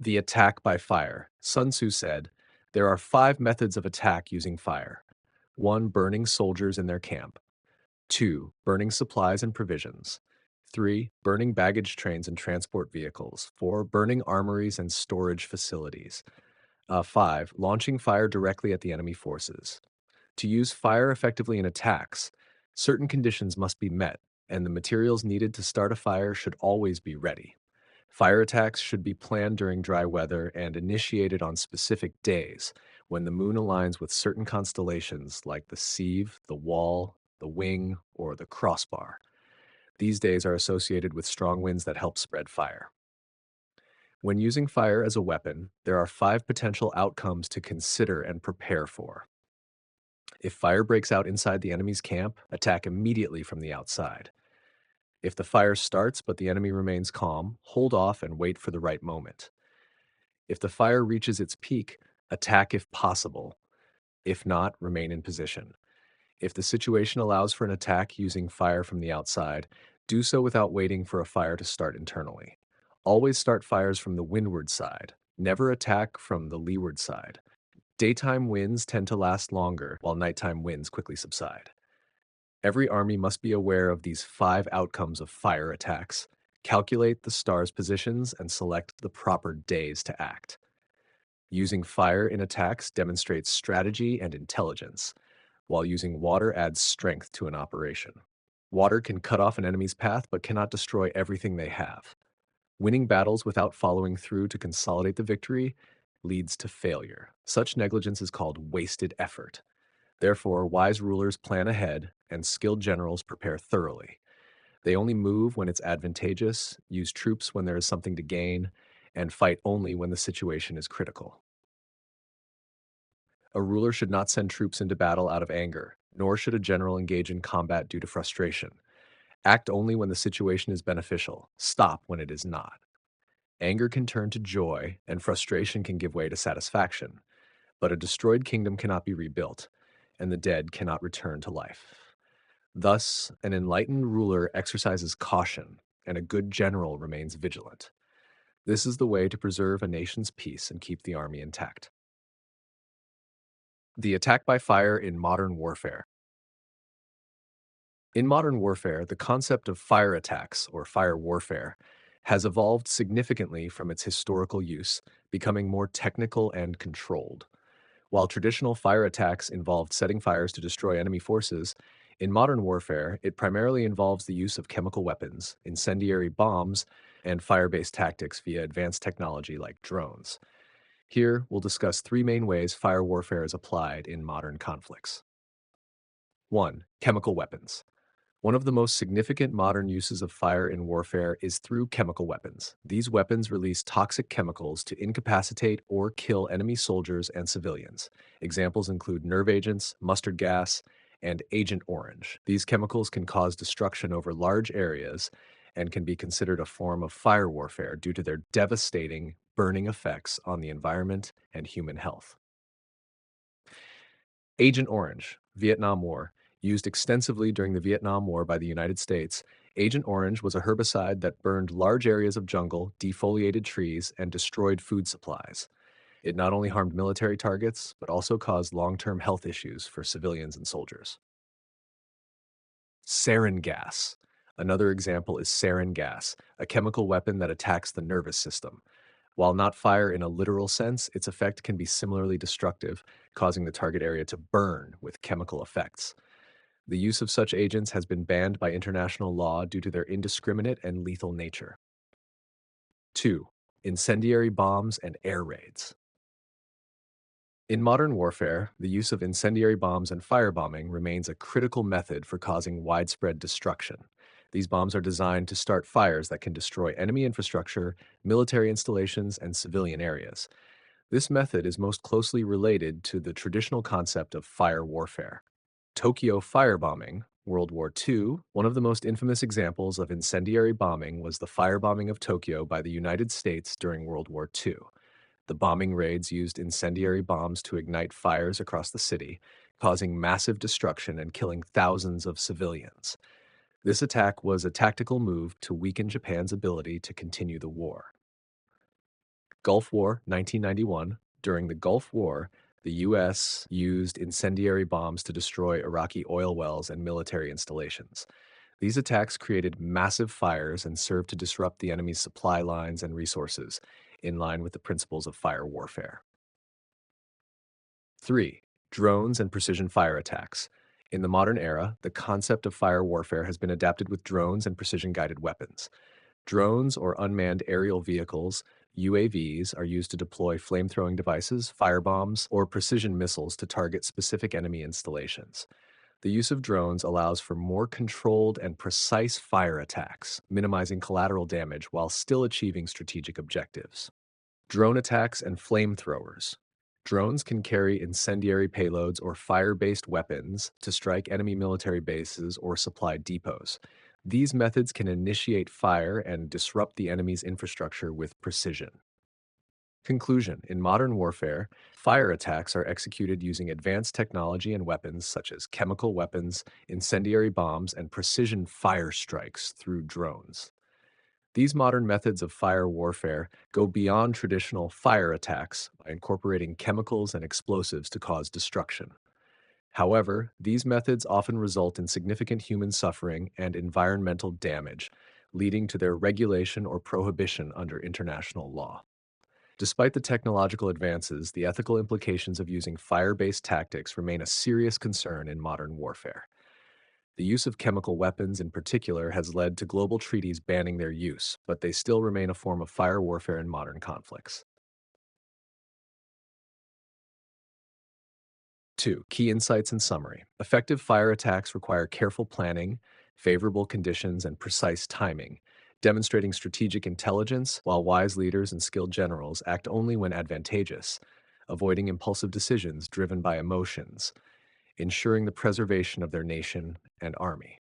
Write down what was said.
The attack by fire. Sun Tzu said, there are 5 methods of attack using fire. 1. Burning soldiers in their camp. 2. Burning supplies and provisions. 3. Burning baggage trains and transport vehicles. 4. Burning armories and storage facilities. 5. Launching fire directly at the enemy forces. To use fire effectively in attacks, certain conditions must be met, and the materials needed to start a fire should always be ready. Fire attacks should be planned during dry weather and initiated on specific days when the moon aligns with certain constellations like the Sieve, the Wall, the Wing, or the Crossbar. These days are associated with strong winds that help spread fire. When using fire as a weapon, there are 5 potential outcomes to consider and prepare for. If fire breaks out inside the enemy's camp, attack immediately from the outside. If the fire starts but the enemy remains calm, hold off and wait for the right moment. If the fire reaches its peak, attack if possible. If not, remain in position. If the situation allows for an attack using fire from the outside, do so without waiting for a fire to start internally. Always start fires from the windward side. Never attack from the leeward side. Daytime winds tend to last longer, while nighttime winds quickly subside. Every army must be aware of these 5 outcomes of fire attacks, calculate the stars' positions, and select the proper days to act. Using fire in attacks demonstrates strategy and intelligence, while using water adds strength to an operation. Water can cut off an enemy's path but cannot destroy everything they have. Winning battles without following through to consolidate the victory leads to failure. Such negligence is called wasted effort. Therefore, wise rulers plan ahead and skilled generals prepare thoroughly. They only move when it's advantageous, use troops when there is something to gain, and fight only when the situation is critical. A ruler should not send troops into battle out of anger, nor should a general engage in combat due to frustration. Act only when the situation is beneficial. Stop when it is not. Anger can turn to joy, and frustration can give way to satisfaction. But a destroyed kingdom cannot be rebuilt, and the dead cannot return to life. Thus, an enlightened ruler exercises caution, and a good general remains vigilant. This is the way to preserve a nation's peace and keep the army intact. The attack by fire in modern warfare. In modern warfare, the concept of fire attacks, or fire warfare, has evolved significantly from its historical use, becoming more technical and controlled. While traditional fire attacks involved setting fires to destroy enemy forces, in modern warfare, it primarily involves the use of chemical weapons, incendiary bombs, and fire-based tactics via advanced technology like drones. Here, we'll discuss 3 main ways fire warfare is applied in modern conflicts. 1. Chemical weapons. One of the most significant modern uses of fire in warfare is through chemical weapons. These weapons release toxic chemicals to incapacitate or kill enemy soldiers and civilians. Examples include nerve agents, mustard gas, and Agent Orange. These chemicals can cause destruction over large areas and can be considered a form of fire warfare due to their devastating, burning effects on the environment and human health. Agent Orange, Vietnam War. Used extensively during the Vietnam War by the United States, Agent Orange was a herbicide that burned large areas of jungle, defoliated trees, and destroyed food supplies. It not only harmed military targets, but also caused long-term health issues for civilians and soldiers. Sarin gas. Another example is sarin gas, a chemical weapon that attacks the nervous system. While not fire in a literal sense, its effect can be similarly destructive, causing the target area to burn with chemical effects. The use of such agents has been banned by international law due to their indiscriminate and lethal nature. 2. Incendiary bombs and air raids. In modern warfare, the use of incendiary bombs and firebombing remains a critical method for causing widespread destruction. These bombs are designed to start fires that can destroy enemy infrastructure, military installations, and civilian areas. This method is most closely related to the traditional concept of fire warfare. Tokyo firebombing, World War II, one of the most infamous examples of incendiary bombing was the firebombing of Tokyo by the United States during World War II. The bombing raids used incendiary bombs to ignite fires across the city, causing massive destruction and killing thousands of civilians. This attack was a tactical move to weaken Japan's ability to continue the war. Gulf War, 1991. During the Gulf War, the U.S. used incendiary bombs to destroy Iraqi oil wells and military installations. These attacks created massive fires and served to disrupt the enemy's supply lines and resources, in line with the principles of fire warfare. 3. Drones and precision fire attacks. In the modern era, the concept of fire warfare has been adapted with drones and precision guided weapons. Drones, or unmanned aerial vehicles, UAVs, are used to deploy flame-throwing devices, firebombs, or precision missiles to target specific enemy installations. The use of drones allows for more controlled and precise fire attacks, minimizing collateral damage while still achieving strategic objectives. Drone attacks and flamethrowers. Drones can carry incendiary payloads or fire-based weapons to strike enemy military bases or supply depots. These methods can initiate fire and disrupt the enemy's infrastructure with precision. Conclusion: in modern warfare, fire attacks are executed using advanced technology and weapons such as chemical weapons, incendiary bombs, and precision fire strikes through drones. These modern methods of fire warfare go beyond traditional fire attacks by incorporating chemicals and explosives to cause destruction. However, these methods often result in significant human suffering and environmental damage, leading to their regulation or prohibition under international law. Despite the technological advances, the ethical implications of using fire-based tactics remain a serious concern in modern warfare. The use of chemical weapons in particular has led to global treaties banning their use, but they still remain a form of fire warfare in modern conflicts. 2. Key insights and summary. Effective fire attacks require careful planning, favorable conditions, and precise timing, demonstrating strategic intelligence, while wise leaders and skilled generals act only when advantageous, avoiding impulsive decisions driven by emotions, ensuring the preservation of their nation and army.